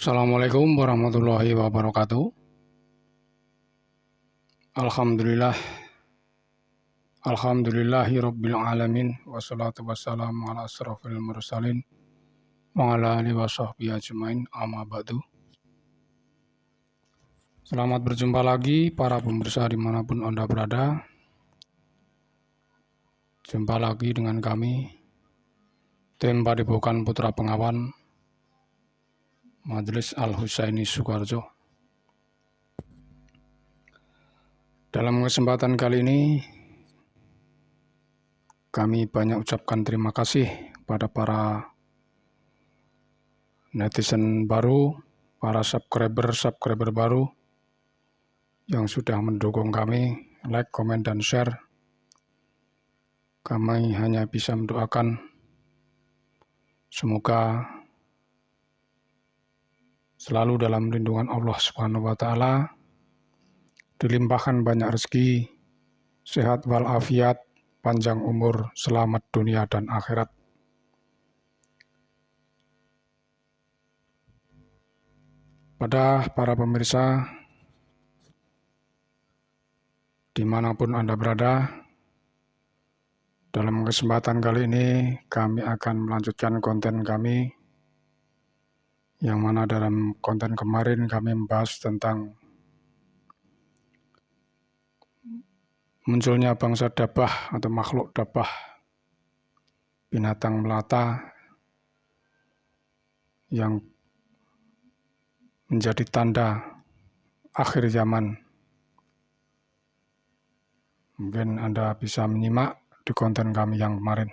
Assalamualaikum warahmatullahi wabarakatuh. Alhamdulillah, alhamdulillahi rabbil alamin, wassalatu wassalamu ala asrafil mursalin wa ala alihi wa sahbihi ajmain, amma ba'du. Selamat berjumpa lagi para pemirsa dimanapun Anda berada. Jumpa lagi dengan kami, tim Padepokan Putra Pengawan Majelis Al-Husaini Sukoharjo. Dalam kesempatan kali ini, kami banyak ucapkan terima kasih pada para netizen baru, para subscriber baru yang sudah mendukung kami, like, komen, dan share. Kami hanya bisa mendoakan semoga selalu dalam lindungan Allah Subhanahu wa Ta'ala, dilimpahkan banyak rezeki, sehat walafiat, panjang umur, selamat dunia dan akhirat. Pada para pemirsa dimanapun Anda berada, dalam kesempatan kali ini kami akan melanjutkan konten kami, yang mana dalam konten kemarin kami membahas tentang munculnya bangsa dabah atau makhluk dabah, binatang melata yang menjadi tanda akhir zaman. Mungkin Anda bisa menyimak di konten kami yang kemarin.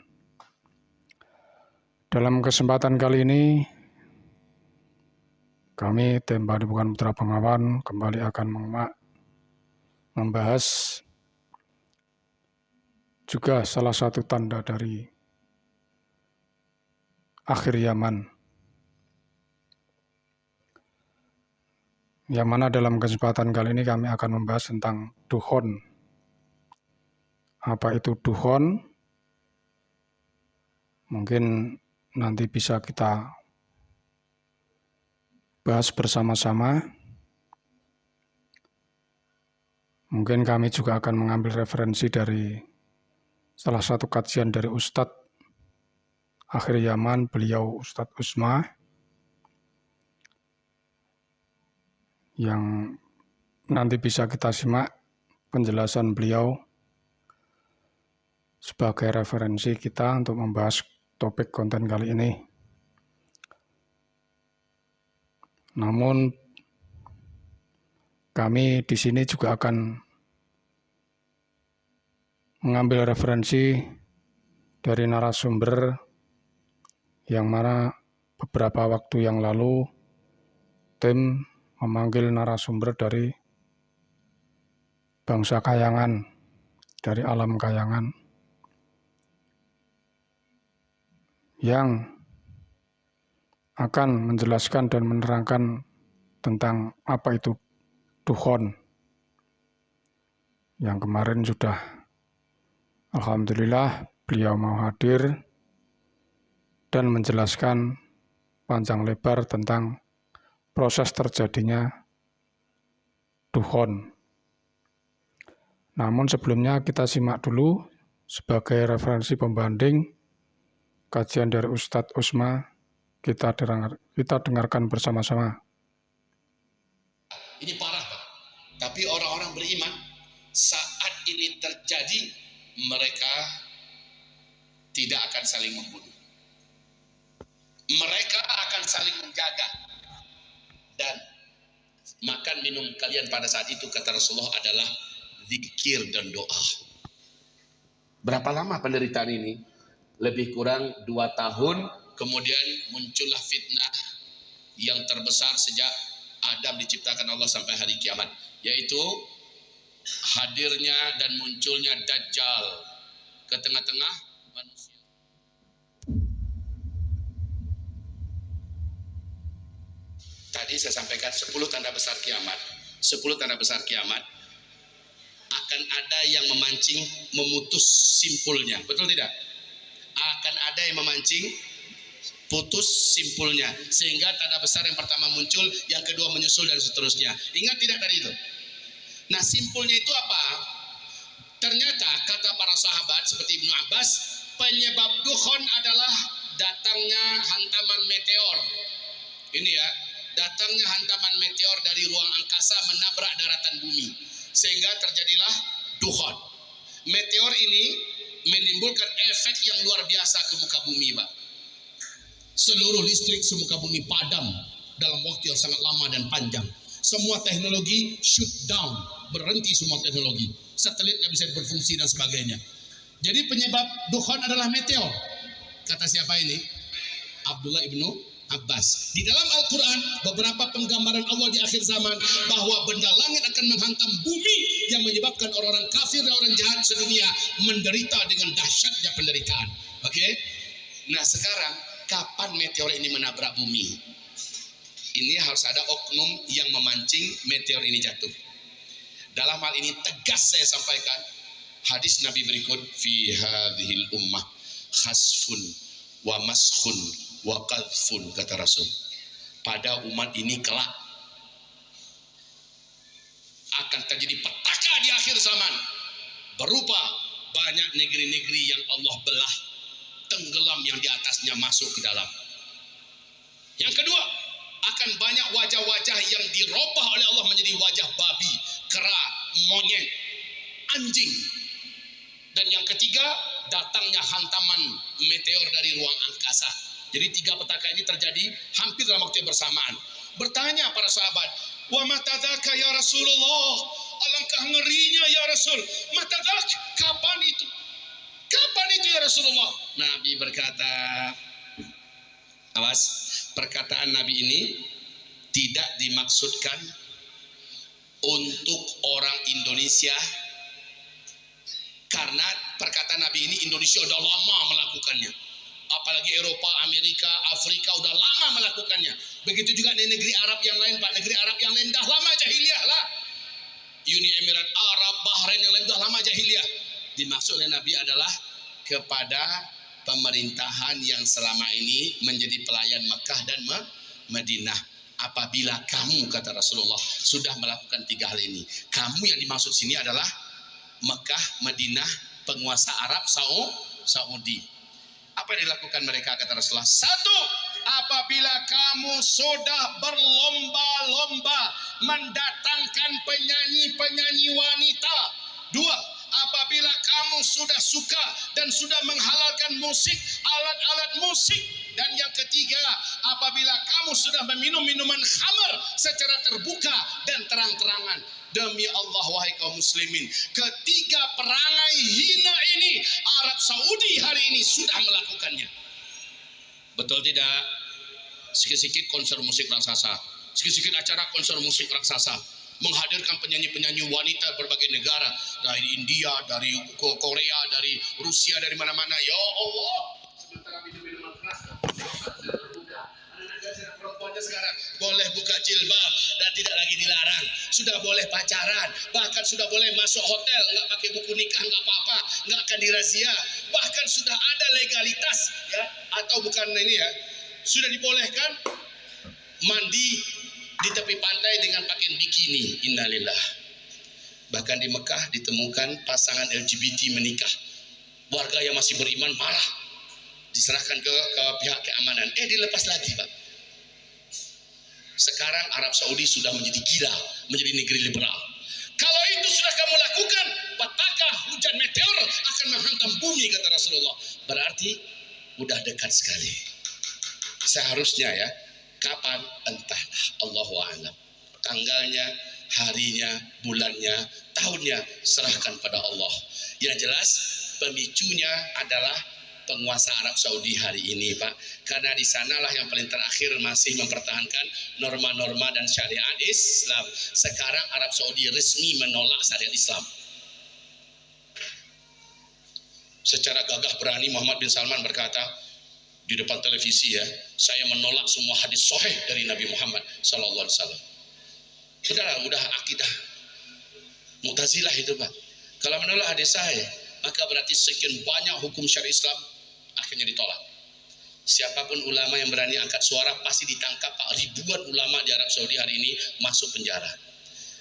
Dalam kesempatan kali ini, kami tim Padepokan Putra Pengawan kembali akan membahas juga salah satu tanda dari akhir zaman, yang mana dalam kesempatan kali ini kami akan membahas tentang dukhon. Apa itu dukhon? Mungkin nanti bisa kita bahas bersama-sama. Mungkin kami juga akan mengambil referensi dari salah satu kajian dari Ustadz akhir zaman, beliau Ustadz Usma, yang nanti bisa kita simak penjelasan beliau sebagai referensi kita untuk membahas topik konten kali ini. Namun kami di sini juga akan mengambil referensi dari narasumber yang mana beberapa waktu yang lalu tim memanggil narasumber dari bangsa Kayangan, dari alam Kayangan, yang akan menjelaskan dan menerangkan tentang apa itu dukhon, yang kemarin sudah alhamdulillah beliau mau hadir dan menjelaskan panjang lebar tentang proses terjadinya dukhon. Namun sebelumnya kita simak dulu sebagai referensi pembanding kajian dari Ustadz Usma. Kita dengarkan bersama-sama. Ini parah, Pak. Tapi orang-orang beriman saat ini terjadi, mereka tidak akan saling membunuh. Mereka akan saling menjaga. Dan makan minum kalian pada saat itu, kata Rasulullah, adalah zikir dan doa. Berapa lama penderitaan ini? Lebih kurang 2 tahun. Kemudian muncullah fitnah yang terbesar sejak Adam diciptakan Allah sampai hari kiamat, yaitu hadirnya dan munculnya Dajjal ke tengah-tengah manusia. Tadi saya sampaikan 10 tanda besar kiamat. 10 tanda besar kiamat akan ada yang memancing memutus simpulnya. Betul tidak? Akan ada yang memancing putus simpulnya, sehingga tanda besar yang pertama muncul, yang kedua menyusul dan seterusnya. Ingat tidak tadi itu? Nah, simpulnya itu apa? Ternyata kata para sahabat seperti Ibnu Abbas, penyebab dukhon adalah datangnya hantaman meteor. Ini ya, datangnya hantaman meteor dari ruang angkasa menabrak daratan bumi, sehingga terjadilah dukhon. Meteor ini menimbulkan efek yang luar biasa ke muka bumi, Pak. Seluruh listrik semuka bumi padam dalam waktu yang sangat lama dan panjang. Semua teknologi shut down, berhenti semua teknologi. Satelit nggak bisa berfungsi dan sebagainya. Jadi penyebab dukhon adalah meteor. Kata siapa ini? Abdullah ibnu Abbas. Di dalam Al-Quran, beberapa penggambaran Allah di akhir zaman bahwa benda langit akan menghantam bumi yang menyebabkan orang-orang kafir dan orang jahat sedunia menderita dengan dahsyatnya penderitaan. Oke? Nah, sekarang kapan meteor ini menabrak bumi? Ini harus ada oknum yang memancing meteor ini jatuh. Dalam hal ini tegas saya sampaikan hadis Nabi berikut, fi hadhil ummah khasfun wa maskhun wa qadhfun, kata Rasul. Pada umat ini kelak akan terjadi petaka di akhir zaman, berupa banyak negeri-negeri yang Allah belah, tenggelam yang di atasnya masuk ke dalam. Yang kedua, akan banyak wajah-wajah yang dirubah oleh Allah menjadi wajah babi, kera, monyet, anjing. Dan yang ketiga, datangnya hantaman meteor dari ruang angkasa. Jadi 3 petaka ini terjadi hampir dalam waktu yang bersamaan. Bertanya para sahabat, wa matadzaka ya Rasulullah, alangkah ngerinya ya Rasul. Matadzak, kapan itu? Kapan itu ya Rasulullah? Nabi berkata, awas, perkataan Nabi ini tidak dimaksudkan untuk orang Indonesia, karena perkataan Nabi ini Indonesia udah lama melakukannya. Apalagi Eropa, Amerika, Afrika udah lama melakukannya. Begitu juga di negeri Arab yang lain, Pak. Negeri Arab yang lain dah lama jahiliyah lah. Uni Emirat Arab, Bahrain yang lain dah lama jahiliyah. Dimaksud oleh Nabi adalah kepada pemerintahan yang selama ini menjadi pelayan Mekah dan Madinah. Apabila kamu, kata Rasulullah, sudah melakukan 3 hal ini, kamu yang dimaksud sini adalah Mekah, Madinah, penguasa Arab, Saudi. Apa yang dilakukan mereka, kata Rasulullah? 1, apabila kamu sudah berlomba-lomba mendatangkan penyanyi-penyanyi wanita. 2, apabila kamu sudah suka dan sudah menghalalkan musik, alat-alat musik. Dan yang ketiga, apabila kamu sudah meminum minuman khamar secara terbuka dan terang-terangan. Demi Allah, wahai kaum muslimin, 3 perangai hina ini Arab Saudi hari ini sudah melakukannya. Betul tidak? Sikit-sikit konser musik raksasa, sikit-sikit acara konser musik raksasa, menghadirkan penyanyi-penyanyi wanita berbagai negara, dari India, dari Korea, dari Rusia, dari mana-mana. Ya Allah, sementara minum-minuman keras terbuka. Anak-anak perempuannya sekarang boleh buka jilbab dan tidak lagi dilarang. Sudah boleh pacaran, bahkan sudah boleh masuk hotel, nggak pakai buku nikah, nggak apa-apa, nggak akan dirazia. Bahkan sudah ada legalitas, ya, atau bukan ini ya, sudah dibolehkan mandi di tepi pantai dengan pakaian bikini. Innalillah. Bahkan di Mekah ditemukan pasangan LGBT menikah. Warga yang masih beriman marah, diserahkan ke pihak keamanan. Dilepas lagi, Pak. Sekarang Arab Saudi sudah menjadi gila, menjadi negeri liberal. Kalau itu sudah kamu lakukan, petaka hujan meteor akan menghantam bumi, kata Rasulullah. Berarti udah dekat sekali. Seharusnya ya, kapan? Entahlah, Allahu a'lam. Tanggalnya, harinya, bulannya, tahunnya serahkan pada Allah. Yang jelas pemicunya adalah penguasa Arab Saudi hari ini, Pak. Karena di sanalah yang paling terakhir masih mempertahankan norma-norma dan syariat Islam. Sekarang Arab Saudi resmi menolak syariat Islam. Secara gagah berani Muhammad bin Salman berkata di depan televisi, ya, saya menolak semua hadis sahih dari Nabi Muhammad sallallahu alaihi wasallam. Udah akidah Mu'tazilah itu, Pak. Kalau menolak hadis sahih, maka berarti sekian banyak hukum syariat Islam akhirnya ditolak. Siapapun ulama yang berani angkat suara pasti ditangkap. Ribuan ulama di Arab Saudi hari ini masuk penjara.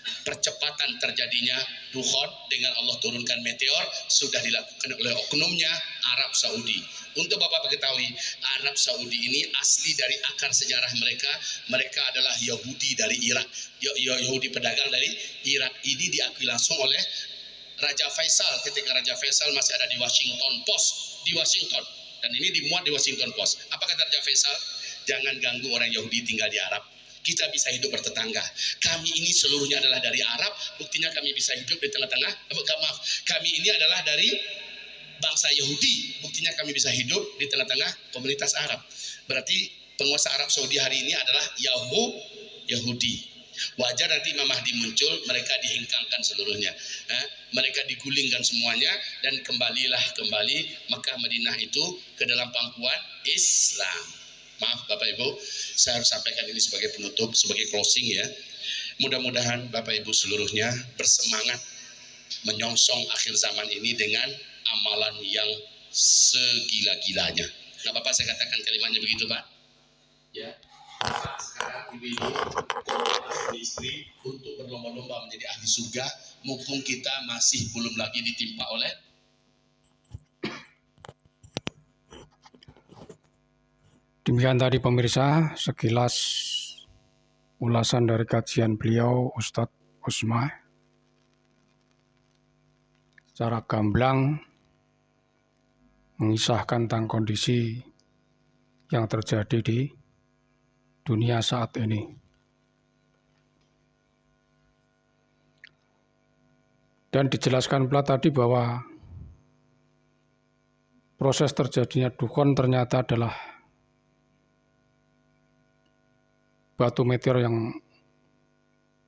Percepatan terjadinya dukhon dengan Allah turunkan meteor sudah dilakukan oleh oknumnya Arab Saudi. Untuk Bapak ketahui, Arab Saudi ini asli dari akar sejarah mereka. Mereka adalah Yahudi dari Irak, Yahudi pedagang dari Irak. Ini diakui langsung oleh Raja Faisal ketika Raja Faisal masih ada di Washington Post, di Washington. Dan ini dimuat di Washington Post. Apa kata Raja Faisal? Jangan ganggu orang Yahudi tinggal di Arab. Kita bisa hidup bertetangga. Kami ini seluruhnya adalah dari Arab. Buktinya kami bisa hidup di tengah-tengah. Maaf, kami ini adalah dari bangsa Yahudi. Buktinya kami bisa hidup di tengah-tengah komunitas Arab. Berarti penguasa Arab Saudi hari ini adalah Yahudi. Wajar nanti Imam Mahdi muncul, mereka dihengkangkan seluruhnya, mereka digulingkan semuanya, dan kembali Mekah Madinah itu ke dalam pangkuan Islam. Maaf Bapak Ibu, saya harus sampaikan ini sebagai penutup, sebagai closing ya. Mudah-mudahan Bapak Ibu seluruhnya bersemangat menyongsong akhir zaman ini dengan amalan yang segila-gilanya. Nah Bapak, saya katakan kalimatnya begitu Pak ya. Sekarang ibu-ibu istri untuk berlomba-lomba menjadi ahli surga, mumpung kita masih belum lagi ditimpa oleh. Demikian tadi pemirsa sekilas ulasan dari kajian beliau Ustadz Usmah secara gamblang mengisahkan tentang kondisi yang terjadi di dunia saat ini. Dan dijelaskan pula tadi bahwa proses terjadinya dukhon ternyata adalah batu meteor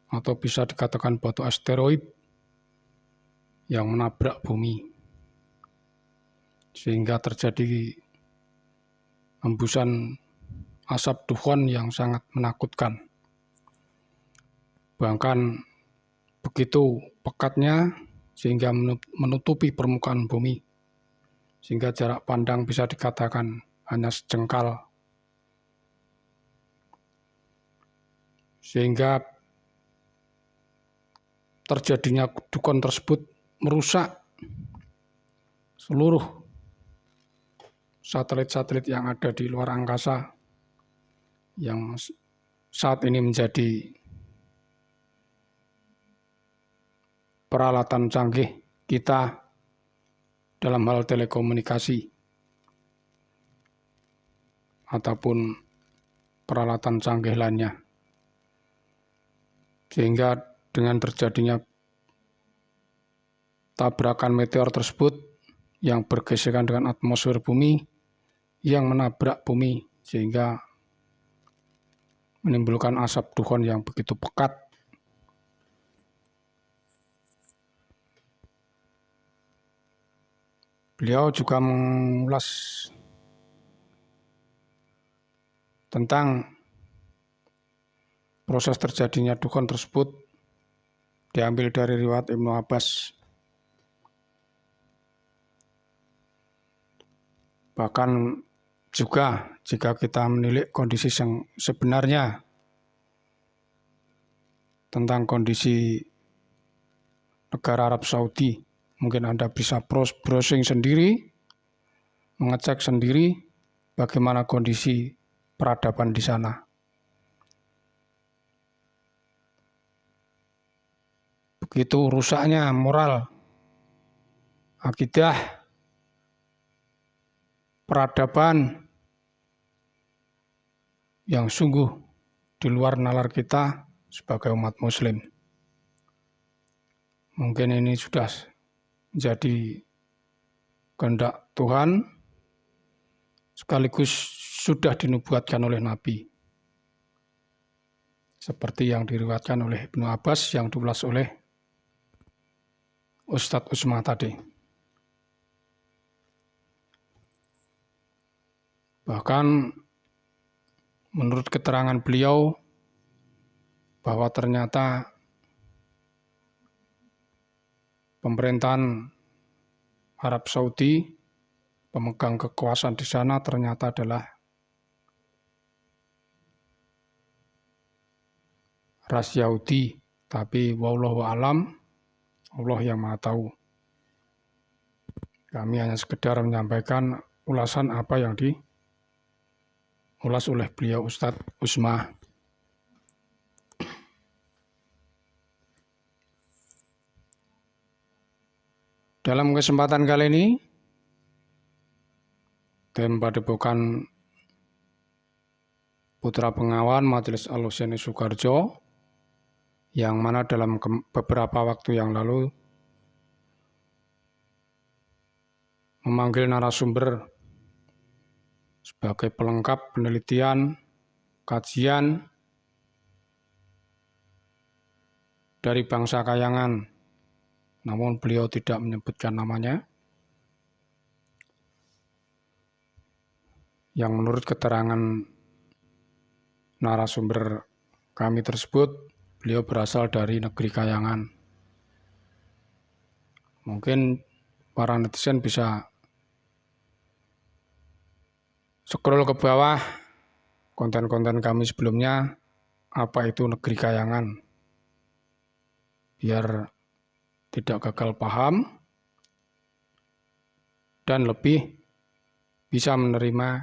atau bisa dikatakan batu asteroid yang menabrak bumi, sehingga terjadi hembusan asap dukhon yang sangat menakutkan. Bahkan begitu pekatnya sehingga menutupi permukaan bumi, sehingga jarak pandang bisa dikatakan hanya sejengkal. Sehingga terjadinya dukhon tersebut merusak seluruh satelit-satelit yang ada di luar angkasa yang saat ini menjadi peralatan canggih kita dalam hal telekomunikasi ataupun peralatan canggih lainnya. Sehingga dengan terjadinya tabrakan meteor tersebut yang bergesekan dengan atmosfer bumi yang menabrak bumi, sehingga menimbulkan asap dukhon yang begitu pekat. Beliau juga mengulas tentang proses terjadinya dukhon tersebut diambil dari riwayat Ibnu Abbas. Bahkan juga jika kita menilik kondisi yang sebenarnya tentang kondisi negara Arab Saudi, mungkin Anda bisa browsing sendiri, mengecek sendiri bagaimana kondisi peradaban di sana. Begitu rusaknya moral, akidah, peradaban yang sungguh di luar nalar kita sebagai umat muslim. Mungkin ini sudah menjadi kehendak Tuhan, sekaligus sudah dinubuatkan oleh Nabi. Seperti yang diriwayatkan oleh Ibnu Abbas yang diulas oleh Ustadz Usmah tadi. Bahkan menurut keterangan beliau bahwa ternyata pemerintahan Arab Saudi, pemegang kekuasaan di sana ternyata adalah ras Yahudi, tapi wallahu a'lam, Allah yang Maha tahu. Kami hanya sekedar menyampaikan ulasan apa yang diulas oleh beliau Ustadz Usmah. Dalam kesempatan kali ini, tim Padepokan Putra Bengawan Majelis Al-Husaini Sukoharjo, yang mana dalam beberapa waktu yang lalu memanggil narasumber sebagai pelengkap penelitian, kajian dari bangsa Kayangan, namun beliau tidak menyebutkan namanya, yang menurut keterangan narasumber kami tersebut, beliau berasal dari negeri Kayangan. Mungkin para netizen bisa scroll ke bawah konten-konten kami sebelumnya, apa itu negeri Kayangan, biar tidak gagal paham dan lebih bisa menerima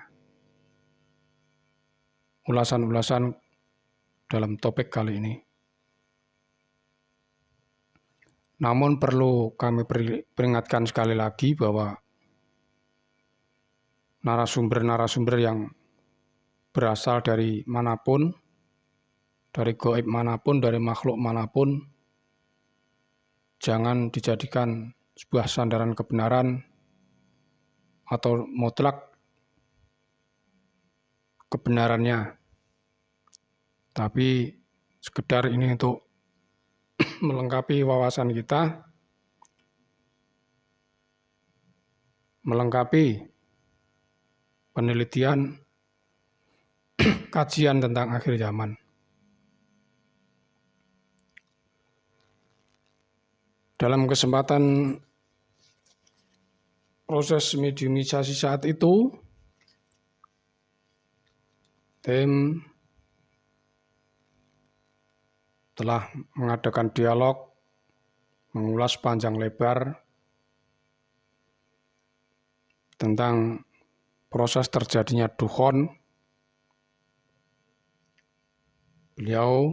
ulasan-ulasan dalam topik kali ini. Namun perlu kami peringatkan sekali lagi bahwa narasumber-narasumber yang berasal dari manapun, dari gaib manapun, dari makhluk manapun, jangan dijadikan sebuah sandaran kebenaran atau mutlak kebenarannya, tapi sekedar ini untuk melengkapi wawasan kita, melengkapi penelitian kajian tentang akhir zaman. Dalam kesempatan proses mediumisasi saat itu, tim telah mengadakan dialog, mengulas panjang lebar tentang proses terjadinya dukhon. Beliau,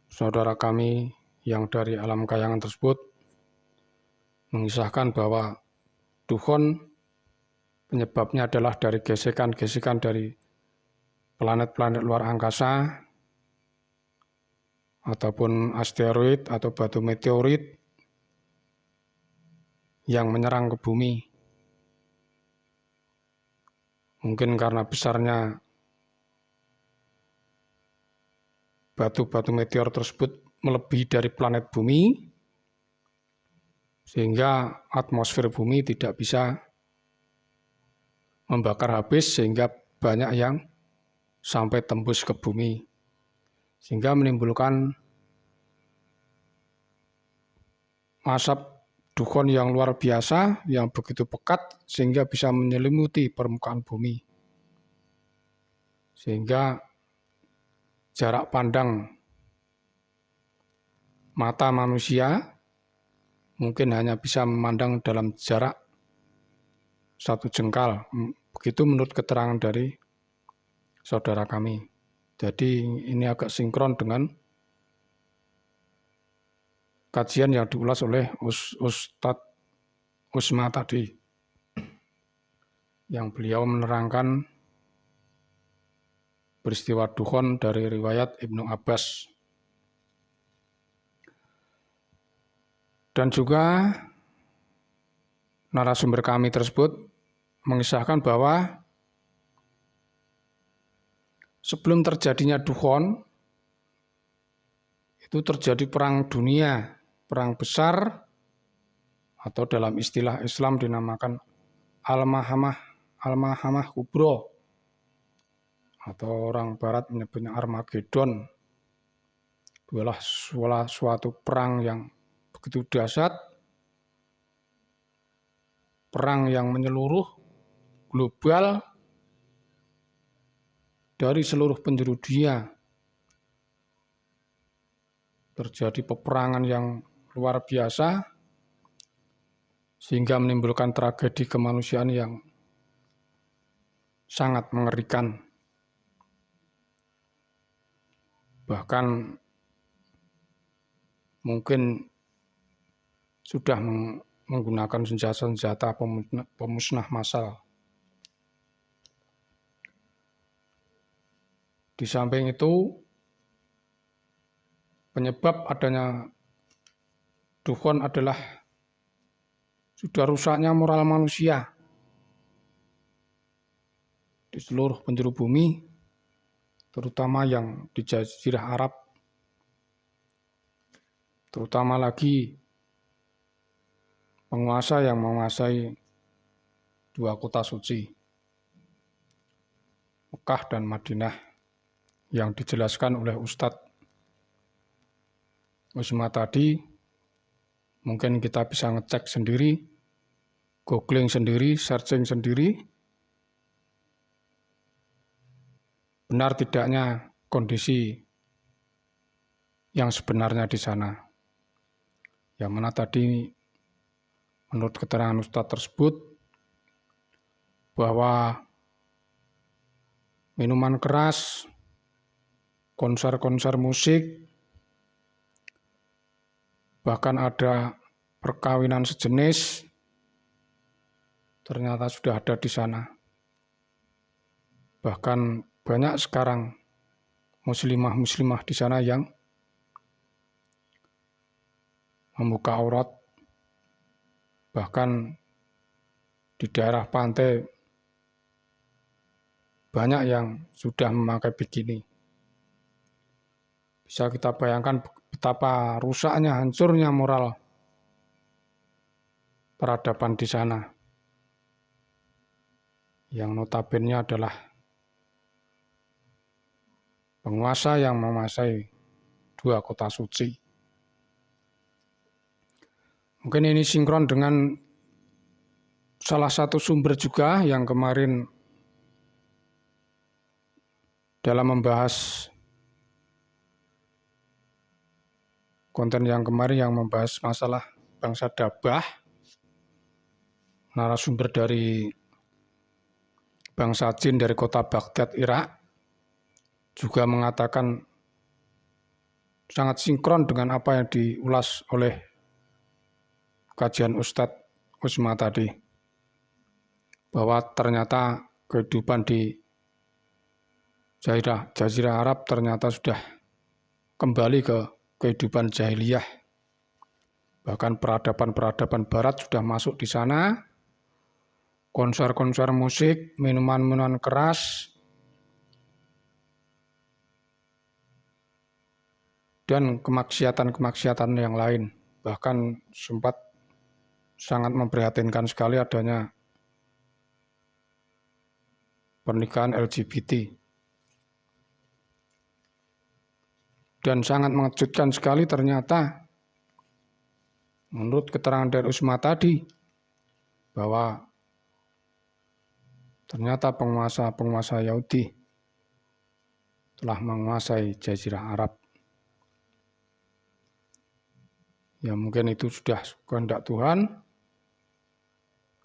saudara kami yang dari alam Kayangan tersebut, mengisahkan bahwa dukhon penyebabnya adalah dari gesekan-gesekan dari planet-planet luar angkasa ataupun asteroid atau batu meteorit yang menyerang ke bumi. Mungkin karena besarnya batu-batu meteor tersebut melebihi dari planet bumi, sehingga atmosfer bumi tidak bisa membakar habis, sehingga banyak yang sampai tembus ke bumi, sehingga menimbulkan asap dukhon yang luar biasa, yang begitu pekat sehingga bisa menyelimuti permukaan bumi, sehingga jarak pandang mata manusia mungkin hanya bisa memandang dalam jarak 1 jengkal. Begitu menurut keterangan dari saudara kami. Jadi ini agak sinkron dengan kajian yang diulas oleh Ustadz Usmah tadi, yang beliau menerangkan peristiwa dukhon dari riwayat Ibnu Abbas. Dan juga narasumber kami tersebut mengisahkan bahwa sebelum terjadinya dukhon, itu terjadi perang dunia, perang besar, atau dalam istilah Islam dinamakan Al-Mahamah Kubro, atau orang Barat menyebutnya Armageddon. Itulah suatu perang yang begitu dahsyat, perang yang menyeluruh global dari seluruh penjuru dunia. terjadi peperangan yang luar biasa sehingga menimbulkan tragedi kemanusiaan yang sangat mengerikan. Bahkan mungkin sudah menggunakan senjata pemusnah massal. Di samping itu, penyebab adanya Dufon adalah sudah rusaknya moral manusia di seluruh penjuru bumi, terutama yang di Jazirah Arab, terutama lagi penguasa yang menguasai dua kota suci, Mekah dan Madinah, yang dijelaskan oleh Ustadz Usma tadi. Mungkin kita bisa ngecek sendiri, googling sendiri, searching sendiri, benar tidaknya kondisi yang sebenarnya di sana. Yang mana tadi menurut keterangan Ustadz tersebut bahwa minuman keras, konser-konser musik, bahkan ada perkawinan sejenis ternyata sudah ada di sana. Bahkan banyak sekarang muslimah-muslimah di sana yang membuka aurat, bahkan di daerah pantai banyak yang sudah memakai bikini. Bisa kita bayangkan betapa rusaknya, hancurnya moral peradaban di sana, yang notabene adalah penguasa yang menguasai dua kota suci. Mungkin ini sinkron dengan salah satu sumber juga yang kemarin dalam membahas konten yang kemarin yang membahas masalah bangsa Dabah, narasumber dari bangsa Jin dari kota Baghdad, Irak, juga mengatakan sangat sinkron dengan apa yang diulas oleh kajian Ustadz Usma tadi, bahwa ternyata kehidupan di Jazirah Arab ternyata sudah kembali ke kehidupan jahiliyah. Bahkan peradaban-peradaban barat sudah masuk di sana, konser-konser musik, minuman-minuman keras, dan kemaksiatan-kemaksiatan yang lain. Bahkan sempat sangat memprihatinkan sekali adanya pernikahan LGBT. Dan sangat mengejutkan sekali ternyata menurut keterangan dari Usma tadi bahwa ternyata penguasa Yahudi telah menguasai Jazirah Arab. Ya mungkin itu sudah kehendak Tuhan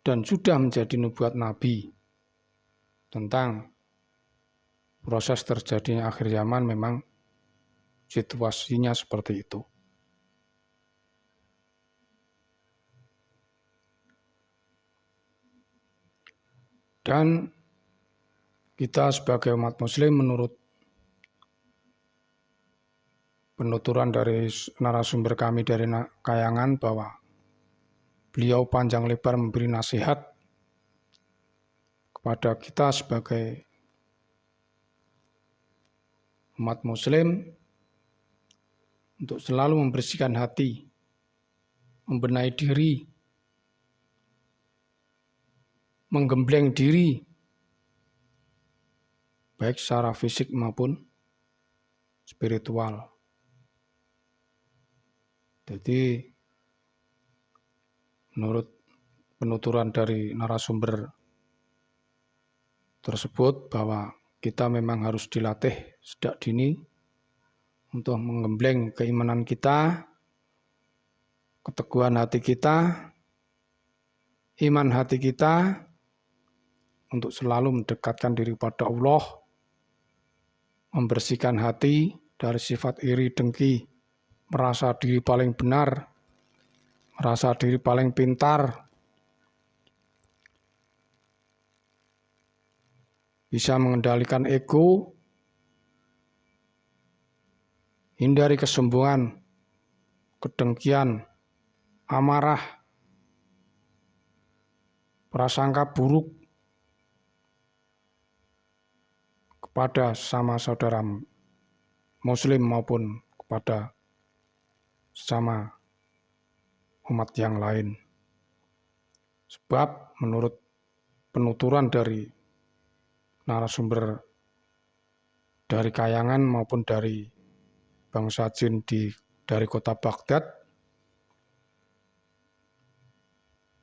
dan sudah menjadi nubuat Nabi tentang proses terjadinya akhir zaman. Memang situasinya seperti itu. Dan kita sebagai umat muslim menurut penuturan dari narasumber kami dari Kayangan bahwa beliau panjang lebar memberi nasihat kepada kita sebagai umat muslim untuk selalu membersihkan hati, membenahi diri, menggembleng diri, baik secara fisik maupun spiritual. Jadi menurut penuturan dari narasumber tersebut bahwa kita memang harus dilatih sejak dini untuk menggembleng keimanan kita, keteguhan hati kita, iman hati kita, untuk selalu mendekatkan diri pada Allah, membersihkan hati dari sifat iri dengki, merasa diri paling benar, merasa diri paling pintar, bisa mengendalikan ego, hindari kesombongan, kedengkian, amarah, prasangka buruk kepada sama saudara muslim maupun kepada sama umat yang lain. Sebab menurut penuturan dari narasumber dari Kayangan maupun dari bangsa jin dari kota Baghdad,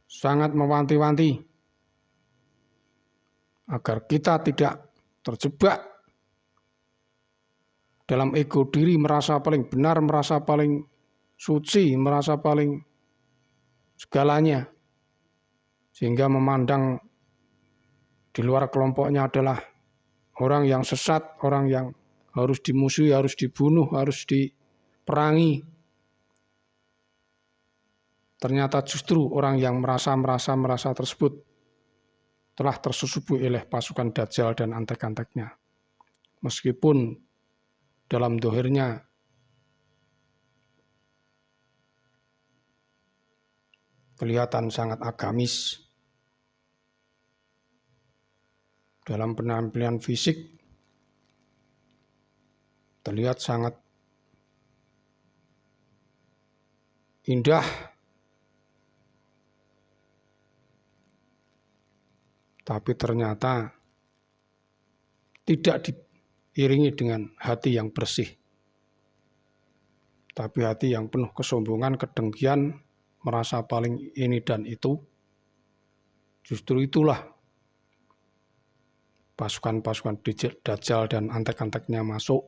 sangat mewanti-wanti agar kita tidak terjebak dalam ego diri, merasa paling benar, merasa paling suci, merasa paling segalanya, sehingga memandang di luar kelompoknya adalah orang yang sesat, orang yang harus dimusuhi, harus dibunuh, harus diperangi. Ternyata justru orang yang merasa tersebut telah tersusupi oleh pasukan Dajjal dan antek-anteknya. Meskipun dalam dohirnya kelihatan sangat agamis, dalam penampilan fisik terlihat sangat indah, tapi ternyata tidak diiringi dengan hati yang bersih, tapi hati yang penuh kesombongan, kedengkian, merasa paling ini dan itu. Justru itulah pasukan-pasukan Dajjal dan antek-anteknya masuk.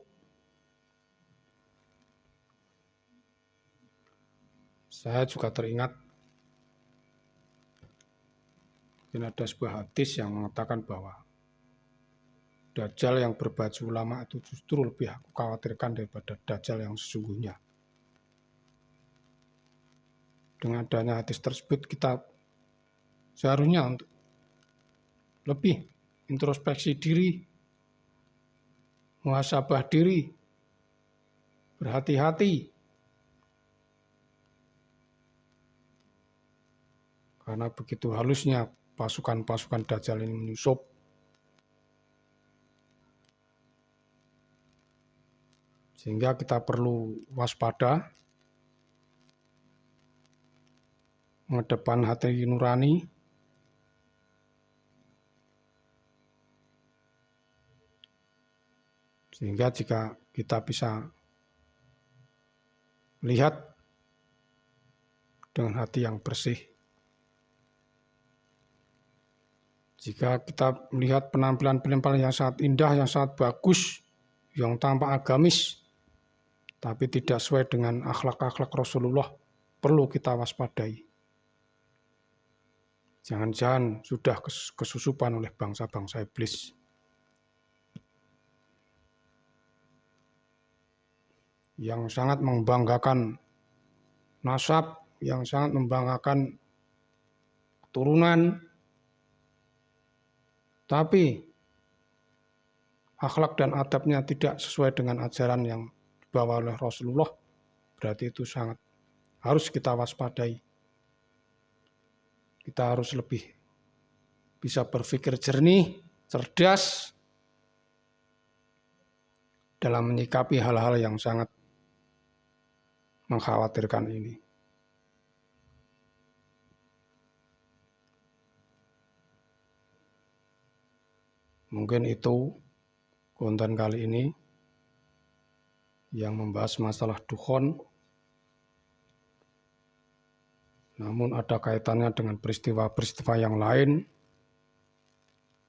Saya juga teringat ada sebuah hadis yang mengatakan bahwa Dajjal yang berbaju ulama itu justru lebih aku khawatirkan daripada Dajjal yang sesungguhnya. Dengan adanya hadis tersebut, kita seharusnya untuk lebih introspeksi diri, muhasabah diri, berhati-hati. Karena begitu halusnya pasukan-pasukan Dajjal ini menyusup. Sehingga kita perlu waspada, mengedepan hati nurani, sehingga jika kita bisa melihat dengan hati yang bersih, jika kita melihat penampilan-penampilan yang sangat indah, yang sangat bagus, yang tampak agamis, tapi tidak sesuai dengan akhlak-akhlak Rasulullah, perlu kita waspadai. Jangan-jangan sudah kesusupan oleh bangsa-bangsa iblis. Yang sangat membanggakan nasab, yang sangat membanggakan keturunan, tapi akhlak dan adabnya tidak sesuai dengan ajaran yang dibawa oleh Rasulullah, berarti itu sangat harus kita waspadai. Kita harus lebih bisa berpikir jernih, cerdas dalam menyikapi hal-hal yang sangat mengkhawatirkan ini. Mungkin itu konten kali ini yang membahas masalah dukhon, namun ada kaitannya dengan peristiwa-peristiwa yang lain,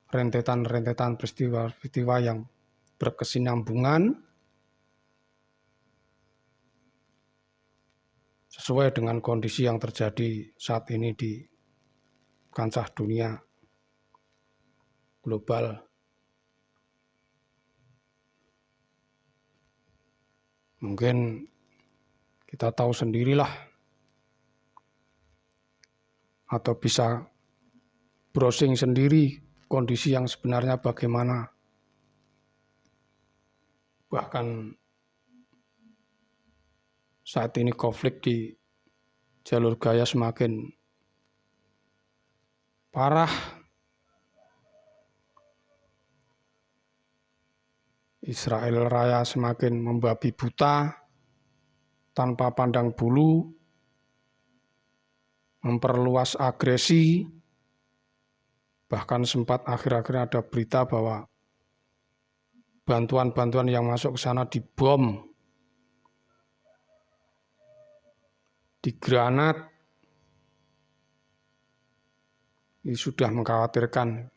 rentetan-rentetan peristiwa-peristiwa yang berkesinambungan, sesuai dengan kondisi yang terjadi saat ini di kancah dunia global. Mungkin kita tahu sendirilah atau bisa browsing sendiri kondisi yang sebenarnya bagaimana. Bahkan saat ini konflik di jalur Gaza semakin parah. Israel Raya semakin membabi buta tanpa pandang bulu, memperluas agresi. Bahkan sempat akhir-akhir ada berita bahwa bantuan-bantuan yang masuk ke sana dibom, digranat. Ini sudah mengkhawatirkan.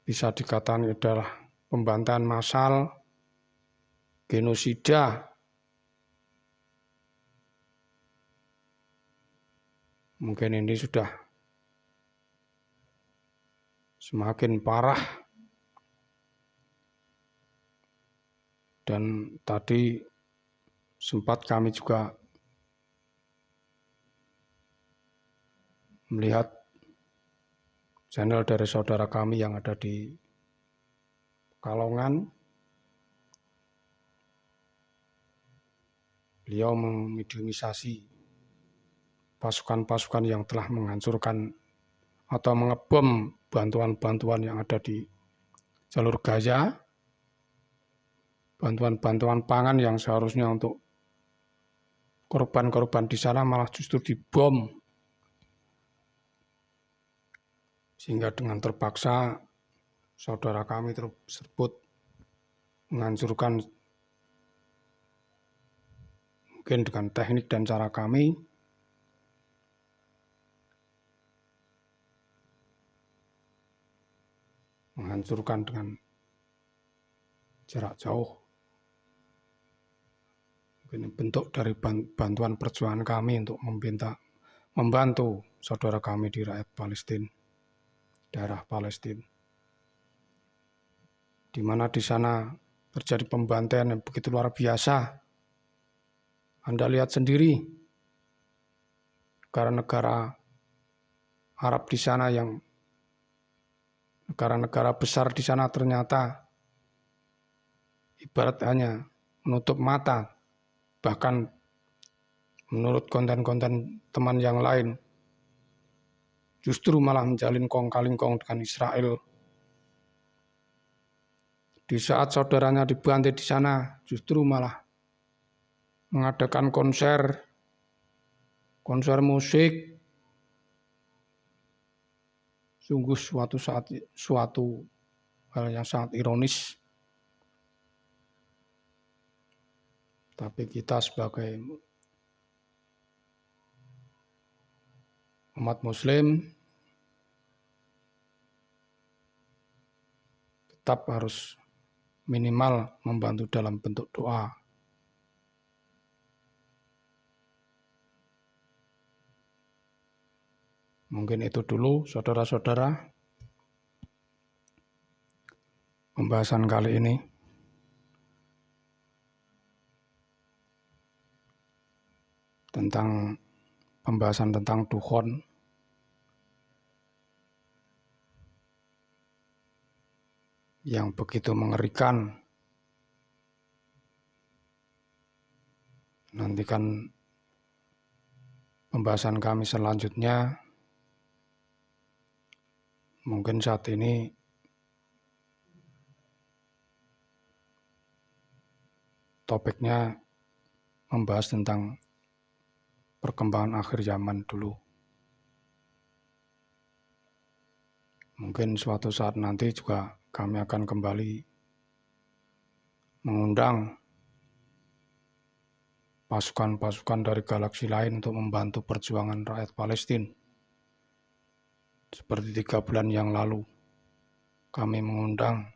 Bisa dikatakan adalah pembantaian massal, genosida. Mungkin ini sudah semakin parah. Dan tadi sempat kami juga melihat channel dari saudara kami yang ada di Pekalongan. Beliau memediumisasi pasukan-pasukan yang telah menghancurkan atau mengebom bantuan-bantuan yang ada di jalur Gaza. Bantuan-bantuan pangan yang seharusnya untuk korban-korban di sana malah justru dibom. Sehingga dengan terpaksa saudara kami tersebut menghancurkan mungkin dengan teknik dan cara kami menghancurkan dengan jarak jauh. Ini bentuk dari bantuan perjuangan kami untuk membantu saudara kami di rakyat Palestina, daerah Palestina, di mana di sana terjadi pembantaian yang begitu luar biasa. Anda lihat sendiri negara-negara Arab di sana, yang negara-negara besar di sana ternyata ibarat hanya menutup mata. Bahkan menurut konten-konten teman yang lain, justru malah menjalin kong-kali-kong dengan Israel. Di saat saudaranya dibantai di sana, justru malah mengadakan konser musik. Sungguh suatu hal yang sangat ironis. Tapi kita sebagai umat Muslim tetap harus minimal membantu dalam bentuk doa. Mungkin itu dulu saudara-saudara pembahasan kali ini. Pembahasan tentang dukhon. Yang begitu mengerikan. Nantikan pembahasan kami selanjutnya. Mungkin saat ini topiknya membahas tentang perkembangan akhir zaman dulu. Mungkin suatu saat nanti juga kami akan kembali mengundang pasukan-pasukan dari galaksi lain untuk membantu perjuangan rakyat Palestina. Seperti 3 bulan yang lalu, kami mengundang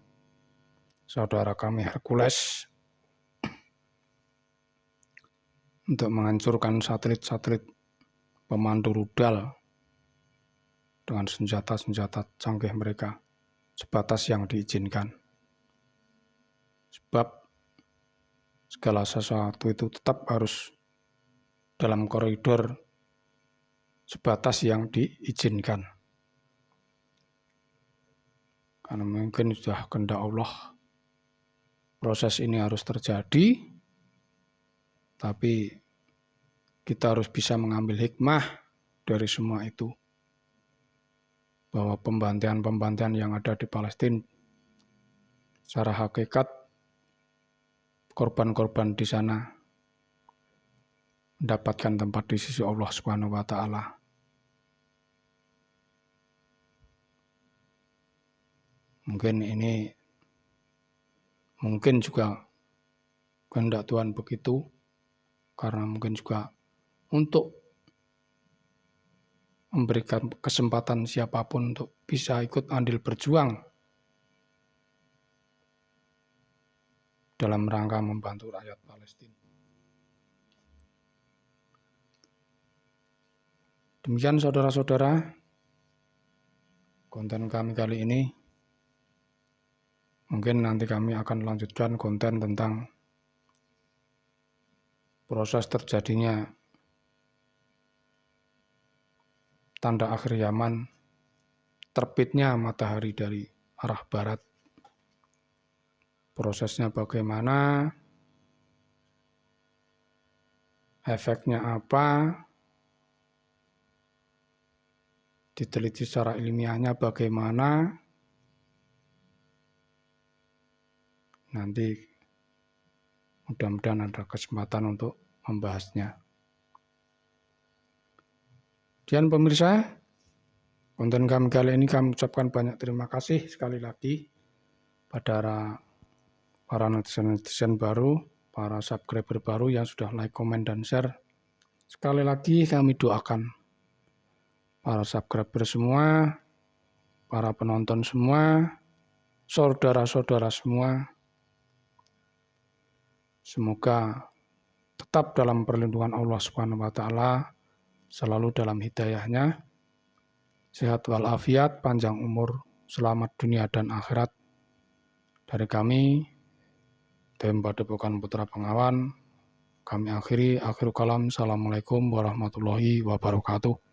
saudara kami Hercules untuk menghancurkan satelit-satelit pemandu rudal dengan senjata-senjata canggih mereka sebatas yang diizinkan. Sebab segala sesuatu itu tetap harus dalam koridor sebatas yang diizinkan. Karena mungkin sudah kehendak Allah proses ini harus terjadi, tapi kita harus bisa mengambil hikmah dari semua itu. Bahwa pembantaian-pembantaian yang ada di Palestina, secara hakikat korban-korban di sana mendapatkan tempat di sisi Allah Subhanahu wa Ta'ala. Mungkin juga kehendak Tuhan begitu, karena mungkin juga untuk memberikan kesempatan siapapun untuk bisa ikut andil berjuang dalam rangka membantu rakyat Palestina. Demikian saudara-saudara, konten kami kali ini. Mungkin nanti kami akan lanjutkan konten tentang proses terjadinya tanda akhir zaman, terbitnya matahari dari arah barat. Prosesnya bagaimana, efeknya apa, diteliti secara ilmiahnya bagaimana, nanti mudah-mudahan ada kesempatan untuk membahasnya. Dan pemirsa, konten kami kali ini kami ucapkan banyak terima kasih sekali lagi pada para netizen baru, para subscriber baru yang sudah like, komen, dan share. Sekali lagi kami doakan para subscriber semua, para penonton semua, saudara-saudara semua, semoga tetap dalam perlindungan Allah Subhanahu wa Ta'ala, selalu dalam hidayahnya, sehat walafiat, panjang umur, selamat dunia dan akhirat. Dari kami, Tim Padepokan Putra Bengawan, kami akhiri, akhir kalam, Assalamualaikum warahmatullahi wabarakatuh.